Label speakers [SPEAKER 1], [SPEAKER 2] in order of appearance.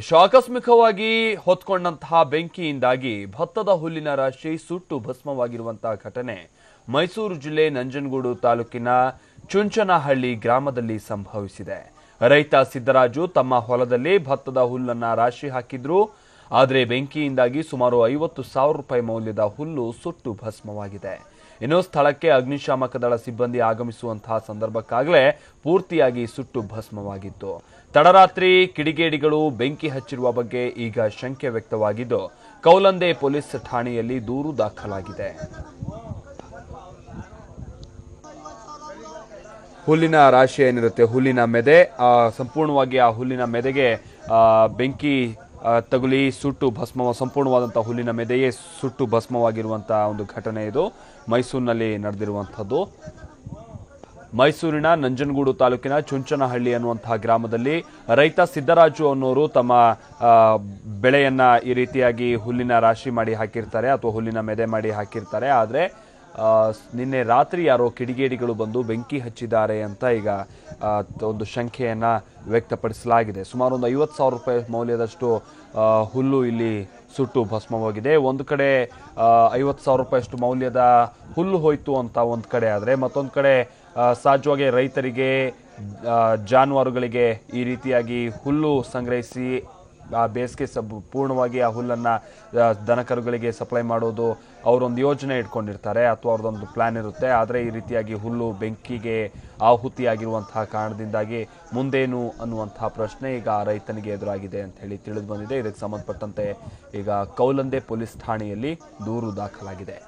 [SPEAKER 1] ಆಕಸ್ಮಿಕವಾಗಿ ಹೊತ್ಕೊಂಡಂತಹ ಬೆಂಕಿಯಿಂದಾಗಿ ಭತ್ತದ ಹುಲ್ಲಿನ ರಾಶಿ ಸುಟ್ಟು ಭಸ್ಮವಾಗಿರುವಂತಹ ಘಟನೆ ಮೈಸೂರು ಜಿಲ್ಲೆ ನಂಜನಗೂಡು ತಾಲೂಕಿನ ಚುಂಚನಹಳ್ಳಿ ಗ್ರಾಮದಲ್ಲಿ ಸಂಭವಿಸಿದೆ. ರೈತ ಸಿದ್ದರಾಜು ತಮ್ಮ ಹೊಲದಲ್ಲಿ ಭತ್ತದ ಹುಲ್ಲನ್ನ ರಾಶಿ ಹಾಕಿದ್ರು. ಆದರೆ ಬೆಂಕಿಯಿಂದಾಗಿ ಸುಮಾರು 50,000 ರೂಪಾಯಿ ಮೌಲ್ಯದ ಹುಲ್ಲು ಸುಟ್ಟು ಭಸ್ಮವಾಗಿದೆ. ಇನ್ನು ಸ್ಥಳಕ್ಕೆ ಅಗ್ನಿಶಾಮಕ ದಳ ಸಿಬ್ಬಂದಿ ಆಗಮಿಸುವಂತಹ ಸಂದರ್ಭಕ್ಕಾಗಲೇ ಪೂರ್ತಿಯಾಗಿ ಸುಟ್ಟು ಭಸ್ಮವಾಗಿತ್ತು. ತಡರಾತ್ರಿ ಕಿಡಿಗೇಡಿಗಳು ಬೆಂಕಿ ಹಚ್ಚಿರುವ ಬಗ್ಗೆ ಈಗ ಶಂಕೆ ವ್ಯಕ್ತವಾಗಿದ್ದು ಕೌಲಂದೆ ಪೊಲೀಸ್ ಠಾಣೆಯಲ್ಲಿ ದೂರು ದಾಖಲಾಗಿದೆ. ಹುಲ್ಲಿನ ರಾಶಿ ಏನಿರುತ್ತೆ, ಹುಲ್ಲಿನ ಮೆದೆ, ಸಂಪೂರ್ಣವಾಗಿ ಆ ಹುಲ್ಲಿನ ಮೆದೆಗೆ ಬೆಂಕಿ ತಗುಲಿ ಸುಟ್ಟು ಭಸ್ಮ, ಸಂಪೂರ್ಣವಾದಂತಹ ಹುಲ್ಲಿನ ಮೆದೆಯೇ ಸುಟ್ಟು ಭಸ್ಮವಾಗಿರುವಂತಹ ಒಂದು ಘಟನೆ ಇದು ಮೈಸೂರಿನಲ್ಲಿ ನಡೆದಿರುವಂಥದ್ದು. ಮೈಸೂರಿನ ನಂಜನಗೂಡು ತಾಲೂಕಿನ ಚುಂಚನಹಳ್ಳಿ ಅನ್ನುವಂತಹ ಗ್ರಾಮದಲ್ಲಿ ರೈತ ಸಿದ್ದರಾಜು ಅನ್ನೋರು ತಮ್ಮ ಬೆಳೆಯನ್ನ ಈ ರೀತಿಯಾಗಿ ಹುಲ್ಲಿನ ರಾಶಿ ಮಾಡಿ ಹಾಕಿರ್ತಾರೆ ಅಥವಾ ಹುಲ್ಲಿನ ಮೆದೆ ಮಾಡಿ ಹಾಕಿರ್ತಾರೆ. ಆದರೆ ನಿನ್ನೆ ರಾತ್ರಿ ಯಾರೋ ಕಿಡಿಗೇಡಿಗಳು ಬಂದು ಬೆಂಕಿ ಹಚ್ಚಿದ್ದಾರೆ ಅಂತ ಈಗ ಒಂದು ಶಂಕೆಯನ್ನ ವ್ಯಕ್ತಪಡಿಸಲಾಗಿದೆ. ಸುಮಾರು ಒಂದು 50,000 ರೂಪಾಯಿ ಮೌಲ್ಯದಷ್ಟು ಹುಲ್ಲು ಇಲ್ಲಿ ಸುಟ್ಟು ಭಸ್ಮವಾಗಿದೆ. ಒಂದು ಕಡೆ 50,000 ರೂಪಾಯಿಯಷ್ಟು ಮೌಲ್ಯದ ಹುಲ್ಲು ಹೋಯ್ತು ಅಂತ ಒಂದು ಕಡೆ, ಆದರೆ ಮತ್ತೊಂದು ಕಡೆ ಸಹಜವಾಗಿ ರೈತರಿಗೆ, ಜಾನುವಾರುಗಳಿಗೆ ಈ ರೀತಿಯಾಗಿ ಹುಲ್ಲು ಸಂಗ್ರಹಿಸಿ ಬೇಸಿಗೆ ಪೂರ್ಣವಾಗಿ ಆ ಹುಲ್ಲನ್ನು ದನಕರುಗಳಿಗೆ ಸಪ್ಲೈ ಮಾಡೋದು ಅವರೊಂದು ಯೋಜನೆ ಇಟ್ಕೊಂಡಿರ್ತಾರೆ ಅಥವಾ ಅವ್ರದ್ದೊಂದು ಪ್ಲಾನ್ ಇರುತ್ತೆ. ಆದರೆ ಈ ರೀತಿಯಾಗಿ ಹುಲ್ಲು ಬೆಂಕಿಗೆ ಆಹುತಿಯಾಗಿರುವಂತಹ ಕಾರಣದಿಂದಾಗಿ ಮುಂದೇನು ಅನ್ನುವಂತಹ ಪ್ರಶ್ನೆ ಈಗ ರೈತನಿಗೆ ಎದುರಾಗಿದೆ ಅಂತ ಹೇಳಿ ತಿಳಿದು ಬಂದಿದೆ. ಇದಕ್ಕೆ ಸಂಬಂಧಪಟ್ಟಂತೆ ಈಗ ಕೌಲಂದೆ ಪೊಲೀಸ್ ಠಾಣೆಯಲ್ಲಿ ದೂರು ದಾಖಲಾಗಿದೆ.